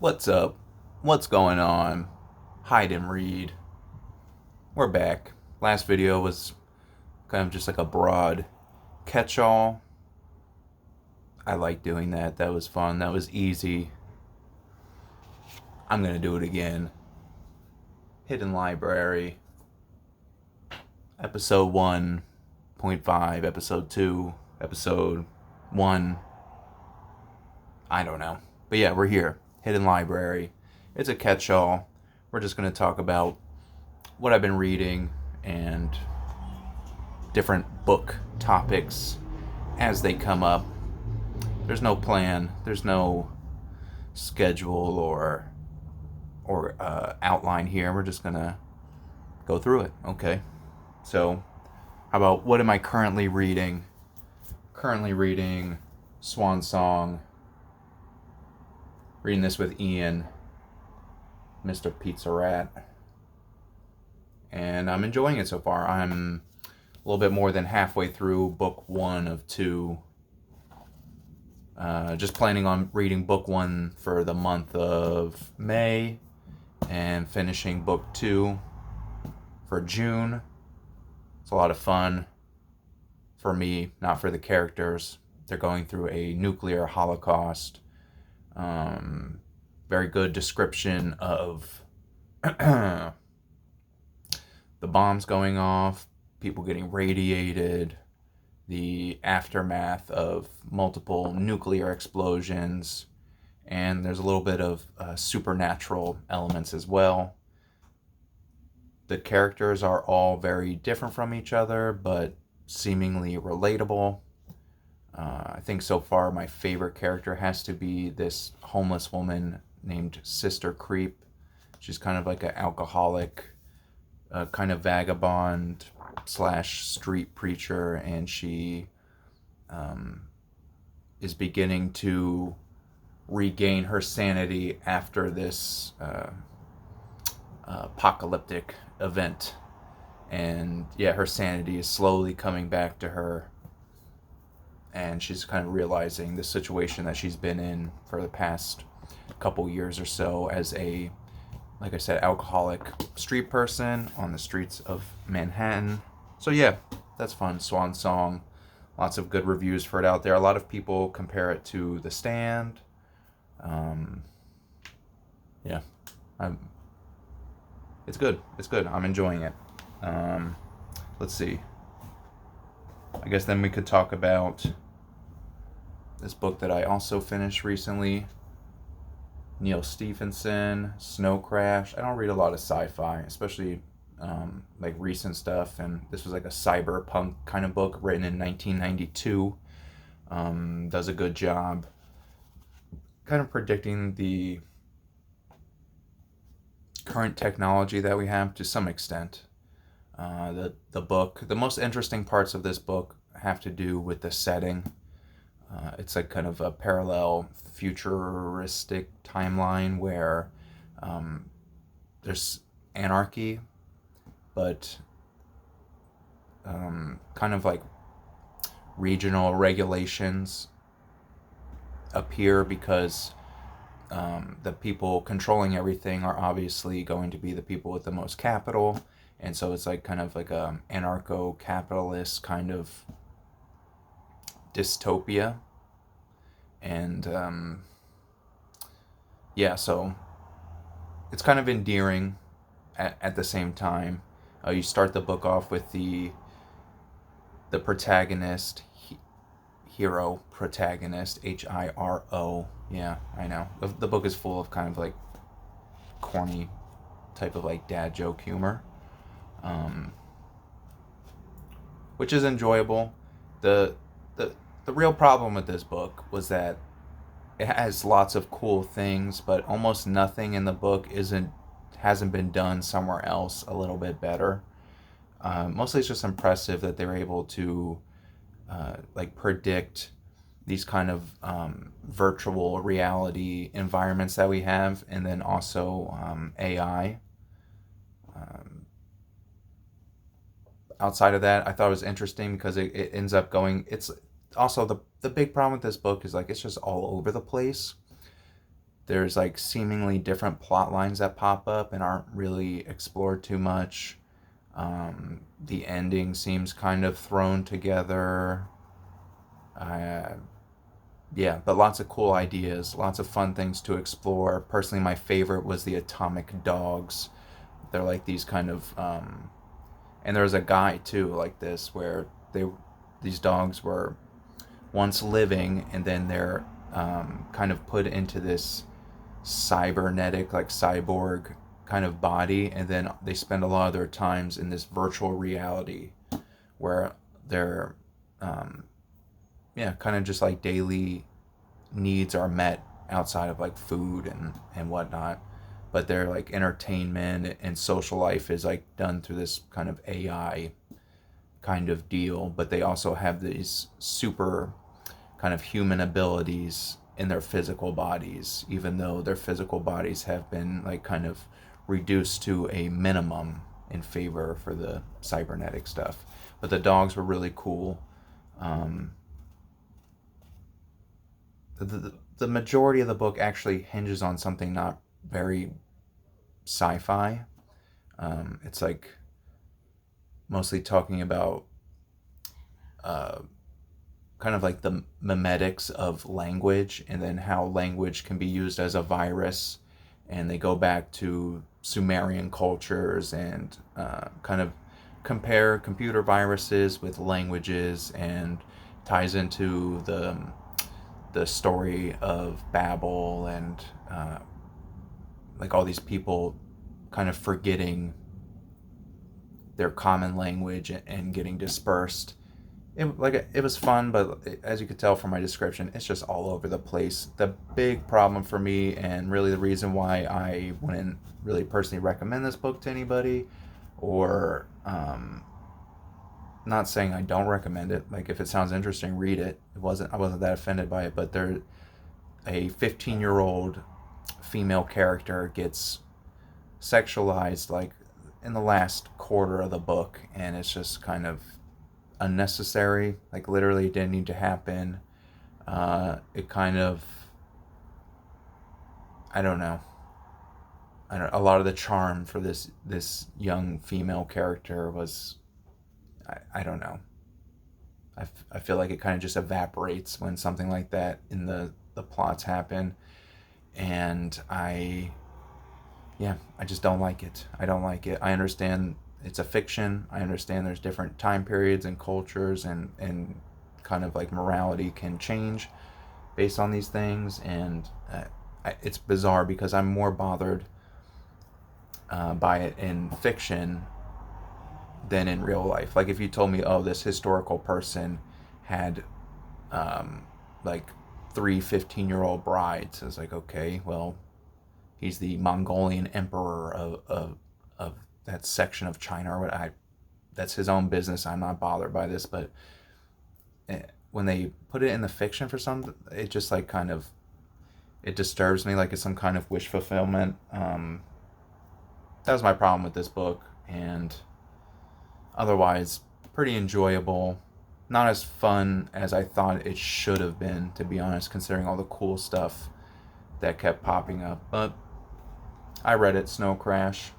What's up? What's going on? Hide and read. We're back. Last video was kind of just like a broad catch all. I like doing that. That was fun. That was easy. I'm going to do it again. Hidden Library, episode 1.5, episode 2, episode 1. I don't know. But yeah, we're here. Hidden Library. It's a catch all. We're just going to talk about what I've been reading and different book topics as they come up. There's no plan. There's no schedule or outline here. We're just gonna go through it. Okay. So, how about what am I currently reading? Currently reading Swan Song. Reading this with Ian, Mr. Pizza Rat, and I'm enjoying it so far. I'm a little bit more than halfway through book 1 of 2. Just planning on reading book 1 for the month of May and finishing book 2 for June. It's a lot of fun for me, not for the characters. They're going through a nuclear holocaust. Very good description of the bombs going off, people getting radiated, the aftermath of multiple nuclear explosions, and there's a little bit of supernatural elements as well. The characters are all very different from each other, but seemingly relatable. I think so far my favorite character has to be this homeless woman named Sister Creep. She's kind of like an alcoholic, kind of vagabond slash street preacher, and she is beginning to regain her sanity after this apocalyptic event. And yeah, her sanity is slowly coming back to her, and she's kind of realizing the situation that she's been in for the past couple years or so as a, like I said, alcoholic street person on the streets of Manhattan. So yeah, that's fun. Swan Song. Lots of good reviews for it out there. A lot of people compare it to The Stand. Yeah, I'm, it's good. It's good. I'm enjoying it. Let's see. I guess then we could talk about this book that I also finished recently. Neal Stephenson, Snow Crash. I don't read a lot of sci-fi, especially like recent stuff, and this was like a cyberpunk kind of book written in 1992. Does a good job kind of predicting the current technology that we have to some extent. The most interesting parts of this book have to do with the setting. It's like kind of a parallel futuristic timeline where there's anarchy, but kind of like regional regulations appear because the people controlling everything are obviously going to be the people with the most capital, and so it's like kind of like a anarcho-capitalist kind of dystopia. And yeah, so it's kind of endearing at the same time. You start the book off with the protagonist, hero protagonist, Hiro. Yeah, I know. The book is full of kind of like corny type of like dad joke humor, um, which is enjoyable. The the the real problem with this book was that it has lots of cool things, but almost nothing in the book hasn't been done somewhere else a little bit better. Mostly, it's just impressive that they were able to like predict these kind of virtual reality environments that we have, and then also AI. Um, Outside of that, I thought it was interesting because it ends up going. It's also the big problem with this book is like it's just all over the place. there's like seemingly different plot lines that pop up and aren't really explored too much. The ending seems kind of thrown together. Uh, yeah, but lots of cool ideas, lots of fun things to explore. Personally, my favorite was the atomic dogs. They're like these kind of, and there's a guy too like this where these dogs were once living and then they're kind of put into this cybernetic, like cyborg kind of body, and then they spend a lot of their times in this virtual reality where they're yeah, kind of just like daily needs are met outside of like food and whatnot, but their like entertainment and social life is like done through this kind of AI kind of deal, but they also have these super kind of human abilities in their physical bodies, even though their physical bodies have been like kind of reduced to a minimum in favor for the cybernetic stuff. But the dogs were really cool. Um, the majority of the book actually hinges on something not very sci-fi. It's like mostly talking about uh, kind of like the memetics of language and then how language can be used as a virus. And they go back to Sumerian cultures and kind of compare computer viruses with languages, and ties into the story of Babel and like all these people kind of forgetting their common language and getting dispersed. It was fun, but as you could tell from my description, it's just all over the place. The big problem for me, and really the reason why I wouldn't really personally recommend this book to anybody, or not saying I don't recommend it. Like if it sounds interesting, read it. I wasn't that offended by it, but there, a 15-year-old female character gets sexualized like in the last quarter of the book, and it's just kind of unnecessary. Like literally, it didn't need to happen. It kind of, I don't know. A lot of the charm for this young female character was, I don't know. I feel like it kind of just evaporates when something like that in the plots happen, and yeah, I just don't like it. I don't like it. I understand it's a fiction. I understand there's different time periods and cultures, and kind of like morality can change based on these things. And it's bizarre because I'm more bothered by it in fiction than in real life. Like if you told me, oh, this historical person had like 3 15-year-old brides, I was like, okay, well, he's the Mongolian emperor of that section of China, or what. That's his own business. I'm not bothered by this. But when they put it in the fiction for some, it just like kind of, it disturbs me. Like it's some kind of wish fulfillment. That was my problem with this book, and otherwise pretty enjoyable. Not as fun as I thought it should have been, to be honest, considering all the cool stuff that kept popping up. But I read it. Snow Crash.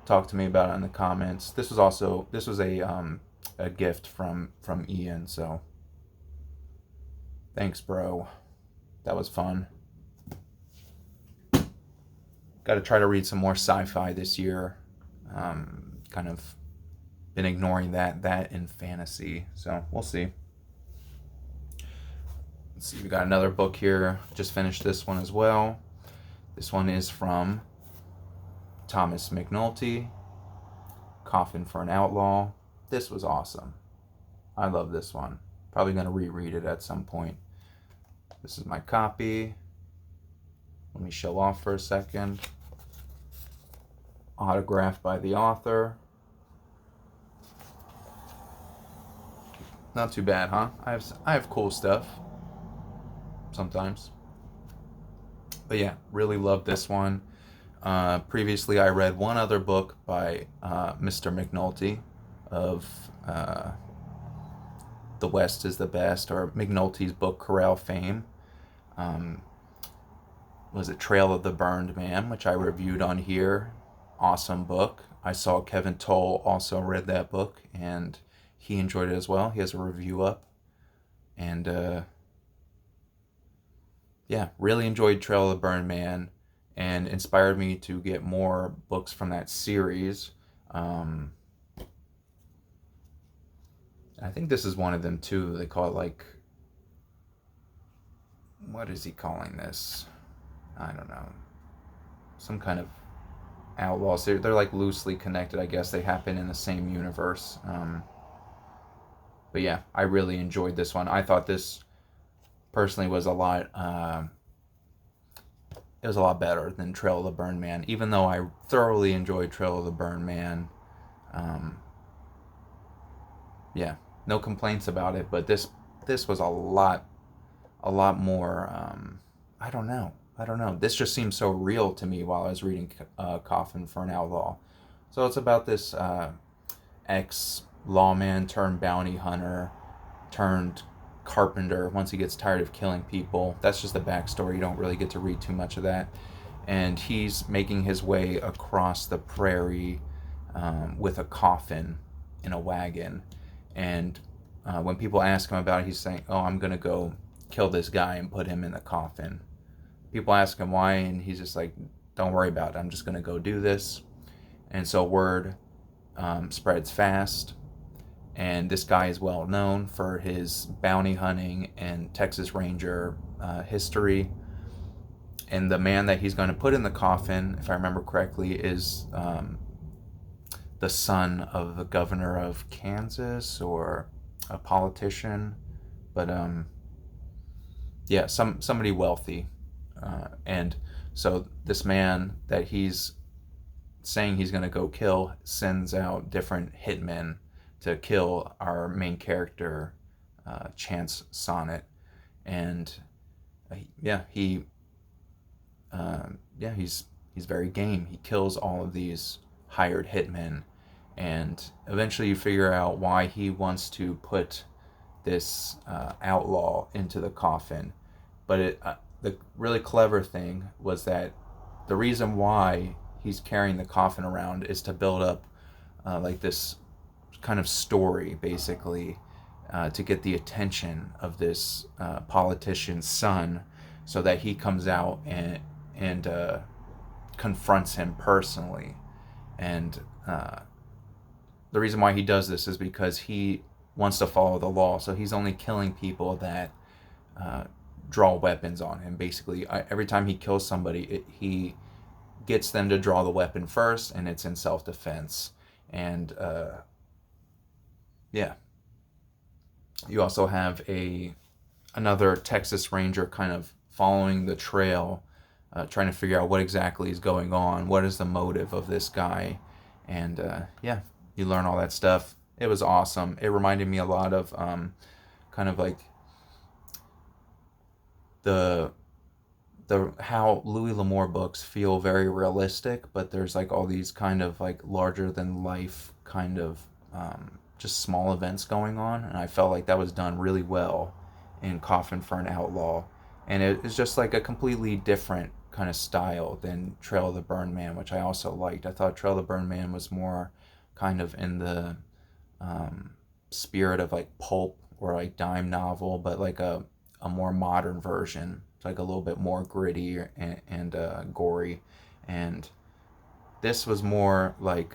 Talk to me about it in the comments. This was a gift from Ian. So thanks, bro. That was fun. Got to try to read some more sci-fi this year. Kind of been ignoring that and fantasy. So we'll see. Let's see. We got another book here. Just finished this one as well. This one is from Thomas McNulty, Coffin for an Outlaw. This was awesome. I love this one. Probably going to reread it at some point. This is my copy. Let me show off for a second. Autographed by the author. Not too bad, huh? I have cool stuff sometimes. But yeah, really love this one. Previously, I read one other book by Mr. McNulty of The West is the Best, or McNulty's Book Corral fame. was it Trail of the Burned Man, which I reviewed on here. Awesome book. I saw Kevin Toll also read that book, and he enjoyed it as well. He has a review up. And yeah, really enjoyed Trail of the Burned Man, and inspired me to get more books from that series. I think this is one of them too. They call it like, what is he calling this? I don't know. Some kind of outlaws. They're like loosely connected, I guess. They happen in the same universe. But yeah, I really enjoyed this one. I thought this personally was a lot. It was a lot better than Trail of the Burned Man, even though I thoroughly enjoyed Trail of the Burned Man. Yeah, no complaints about it. But this was a lot more. I don't know. This just seemed so real to me while I was reading Coffin for an Outlaw. So it's about this ex-lawman turned bounty hunter turned carpenter once he gets tired of killing people. That's just the backstory. You don't really get to read too much of that. And he's making his way across the prairie with a coffin in a wagon. And when people ask him about it, he's saying, "Oh, I'm going to go kill this guy and put him in the coffin." People ask him why, and he's just like, "Don't worry about it. I'm just going to go do this." And so word spreads fast. And this guy is well known for his bounty hunting and Texas Ranger history. And the man that he's going to put in the coffin, if I remember correctly, is the son of the governor of Kansas, or a politician. But yeah, somebody wealthy. And so this man that he's saying he's going to go kill sends out different hitmen to kill our main character, Chance Sonnet. And he's very game. He kills all of these hired hitmen, and eventually you figure out why he wants to put this outlaw into the coffin. But the really clever thing was that the reason why he's carrying the coffin around is to build up like this kind of story, basically, to get the attention of this politician's son, so that he comes out and confronts him personally. And the reason why he does this is because he wants to follow the law. So he's only killing people that draw weapons on him. Basically, every time he kills somebody, he gets them to draw the weapon first, and it's in self-defense. And yeah, you also have another Texas Ranger kind of following the trail, trying to figure out what exactly is going on, what is the motive of this guy. And yeah, you learn all that stuff. It was awesome. It reminded me a lot of kind of like the how Louis L'Amour books feel very realistic, but there's like all these kind of like larger than life kind of just small events going on, and I felt like that was done really well in Coffin for an Outlaw. And it's just like a completely different kind of style than Trail of the Burned Man, which I also liked. I thought Trail of the Burned Man was more kind of in the spirit of like pulp or like dime novel, but like a more modern version. It's like a little bit more gritty and gory. And this was more like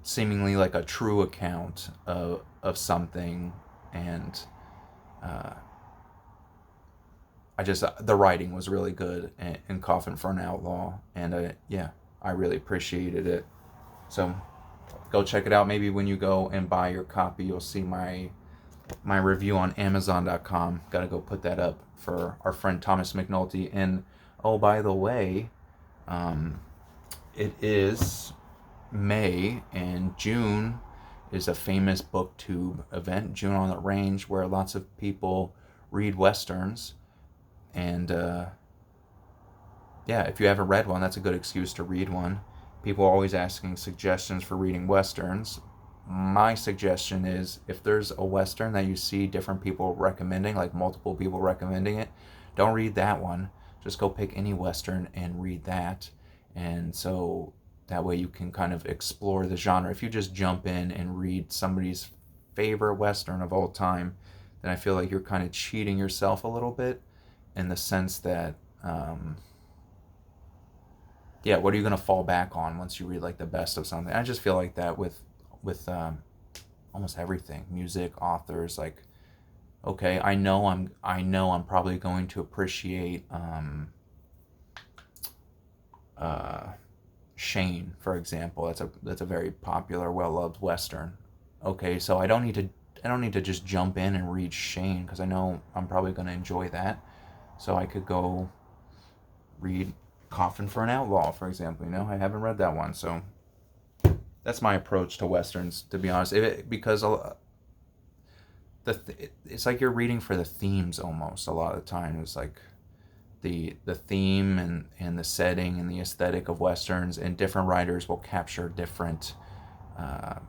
seemingly like a true account of something. And the writing was really good in Coffin for an Outlaw, and yeah, I really appreciated it. So go check it out. Maybe when you go and buy your copy, you'll see my review on Amazon.com. Gotta go put that up for our friend Thomas McNulty. And oh, by the way, it is May, and June is a famous booktube event, June on the Range, where lots of people read westerns. And yeah, if you haven't read one, that's a good excuse to read one. People are always asking suggestions for reading westerns. My suggestion is, if there's a western that you see different people recommending, like multiple people recommending it, don't read that one. just go pick any Western and read that. And so that way you can kind of explore the genre. If you just jump in and read somebody's favorite Western of all time, then I feel like you're kind of cheating yourself a little bit, in the sense that, yeah, what are you going to fall back on once you read like the best of something? I just feel like that with almost everything, music, authors. Like, okay, I know I'm probably going to appreciate uh, Shane, for example. That's a very popular, well loved Western. Okay, so I don't need to just jump in and read Shane, because I know I'm probably going to enjoy that. So I could go read Coffin for an Outlaw, for example. I haven't read that one, so that's my approach to westerns, to be honest. Because it's like you're reading for the themes almost a lot of the time. It's like the theme and the setting and the aesthetic of westerns, and different writers will capture different, uh,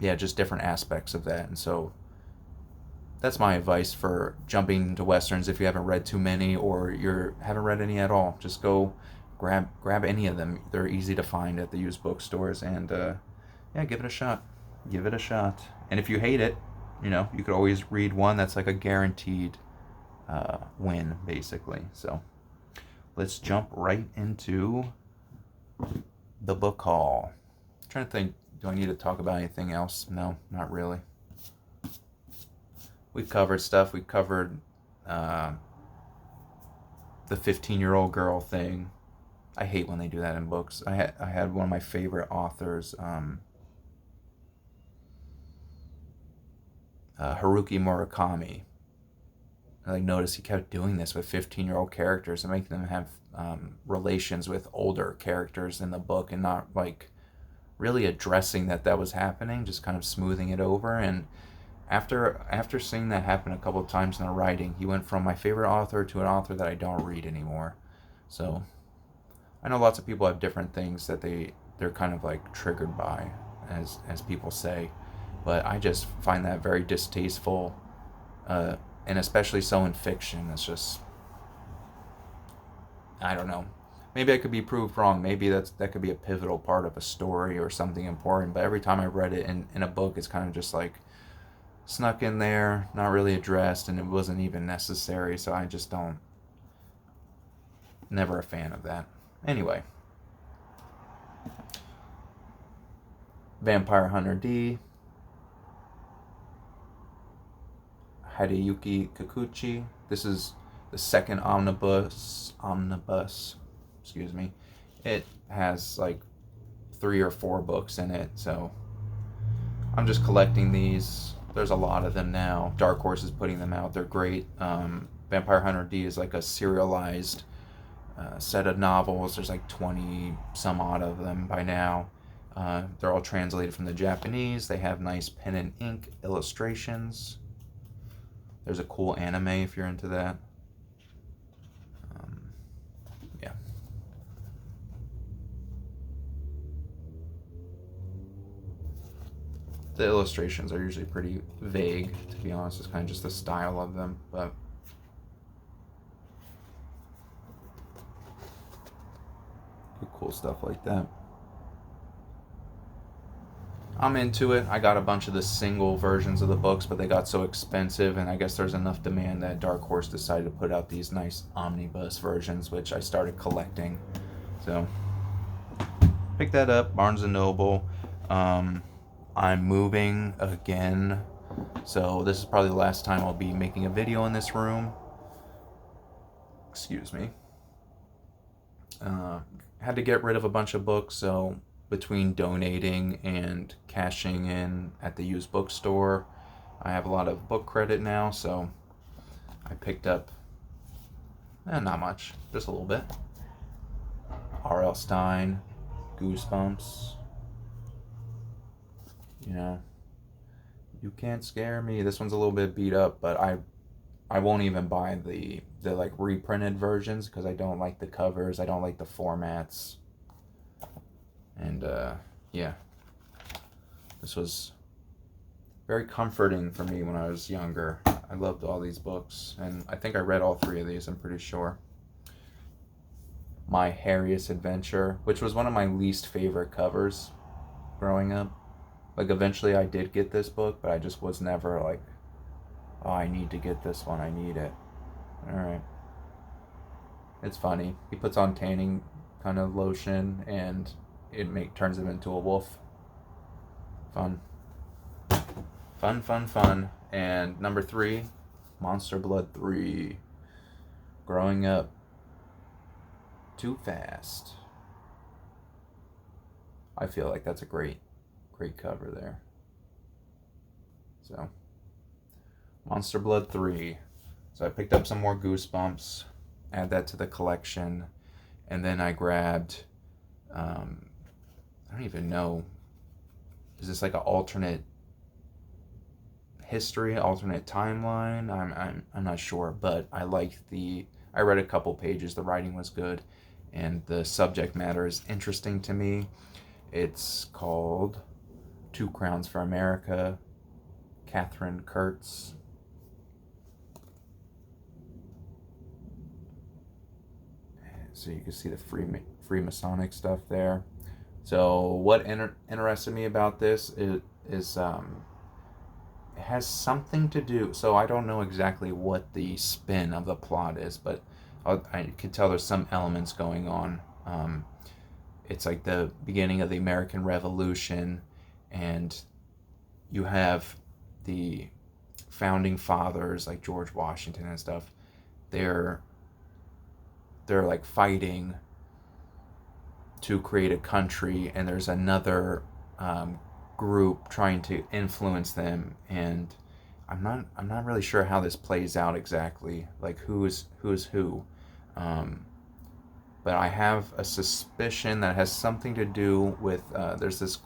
yeah, just different aspects of that. And so that's my advice for jumping into westerns. If you haven't read too many, or you haven't read any at all, just go grab any of them. They're easy to find at the used bookstores, and yeah, give it a shot. Give it a shot. And if you hate it, you could always read one that's like a guaranteed win, basically. So let's jump right into the book haul. I'm trying to think, do I need to talk about anything else? No, not really. We've covered stuff. We covered the 15-year-old girl thing. I hate when they do that in books. I had one of my favorite authors, Haruki Murakami. I noticed he kept doing this with 15-year-old characters and making them have relations with older characters in the book, and not like really addressing that was happening, just kind of smoothing it over. And after seeing that happen a couple of times in the writing, he went from my favorite author to an author that I don't read anymore. So I know lots of people have different things that they're kind of like triggered by, as people say, but I just find that very distasteful, and especially so in fiction. It's just, I don't know. Maybe I could be proved wrong. Maybe that could be a pivotal part of a story or something important. But every time I read it in a book, it's kind of just like snuck in there, not really addressed, and it wasn't even necessary. So I just don't. Never a fan of that. Anyway, Vampire Hunter D, Hideyuki Kikuchi. This is the second omnibus. Excuse me. It has like 3 or 4 books in it, so I'm just collecting these. There's a lot of them now. Dark Horse is putting them out. They're great. Vampire Hunter D is like a serialized set of novels. There's like 20 some odd of them by now. They're all translated from the Japanese. They have nice pen and ink illustrations. There's a cool anime if you're into that. Yeah. The illustrations are usually pretty vague, to be honest. It's kind of just the style of them, but cool stuff like that. I'm into it. I got a bunch of the single versions of the books, but they got so expensive, and I guess there's enough demand that Dark Horse decided to put out these nice omnibus versions, which I started collecting. So, pick that up, Barnes & Noble. I'm moving again, so this is probably the last time I'll be making a video in this room. Excuse me. Had to get rid of a bunch of books, so between donating and cashing in at the used bookstore, I have a lot of book credit now, so I picked up, not much, just a little bit. R.L. Stine, Goosebumps, You Can't Scare Me. This one's a little bit beat up, but I won't even buy the like reprinted versions, because I don't like the covers, I don't like the formats. And yeah, this was very comforting for me when I was younger. I loved all these books, and I think I read all 3 of these, I'm pretty sure. My Hairiest Adventure, which was one of my least favorite covers growing up. Like, eventually I did get this book, but I just was never like, oh, I need to get this one. I need it. Alright. It's funny. He puts on tanning kind of lotion, and it turns him into a wolf. Fun. Fun, fun, fun. And number 3, Monster Blood 3. Growing Up Too Fast. I feel like that's a great cover there. So, Monster Blood 3. So I picked up some more Goosebumps, add that to the collection, and then I grabbed, I don't even know, is this like an alternate history, alternate timeline? I'm not sure, but I read a couple pages, the writing was good, and the subject matter is interesting to me. It's called Two Crowns for America, Catherine Kurtz. So you can see the Freemasonic stuff there. So what interested me about this is it has something to do. So I don't know exactly what the spin of the plot is, but I can tell there's some elements going on. It's like the beginning of the American Revolution, and you have the founding fathers like George Washington and stuff. They're like fighting to create a country, and there's another group trying to influence them, and I'm not really sure how this plays out exactly, like who is who, but I have a suspicion that has something to do with there's this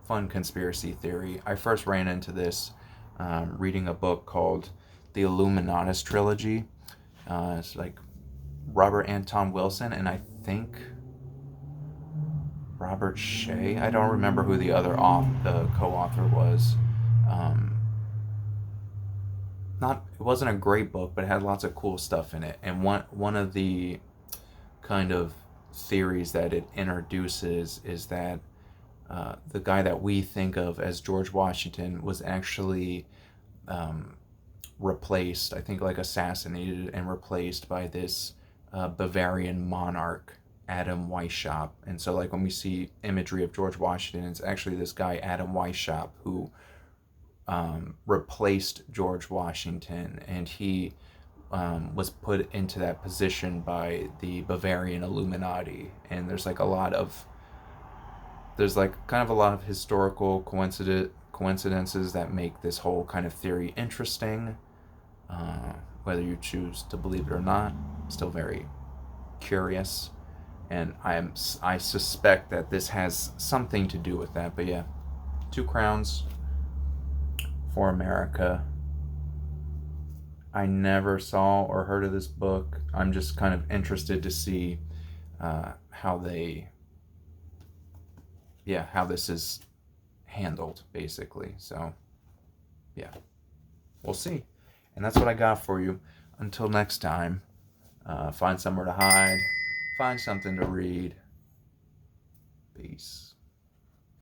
fun conspiracy theory. I first ran into this reading a book called The Illuminatus Trilogy. It's like Robert Anton Wilson, and I think Robert Shea. I don't remember who the other co-author was. It wasn't a great book, but it had lots of cool stuff in it. And one of the kind of theories that it introduces is that the guy that we think of as George Washington was actually replaced, I think like assassinated and replaced by this Bavarian monarch, Adam Weishaupt. And so like when we see imagery of George Washington, it's actually this guy, Adam Weishaupt, who replaced George Washington, and he was put into that position by the Bavarian Illuminati. And there's like kind of a lot of historical coincidences that make this whole kind of theory interesting. Whether you choose to believe it or not, I'm still very curious, and I suspect that this has something to do with that. But yeah, Two Crowns for America. I never saw or heard of this book. I'm just kind of interested to see how this is handled, basically. So yeah, we'll see. And that's what I got for you. Until next time, find somewhere to hide, find something to read. Peace.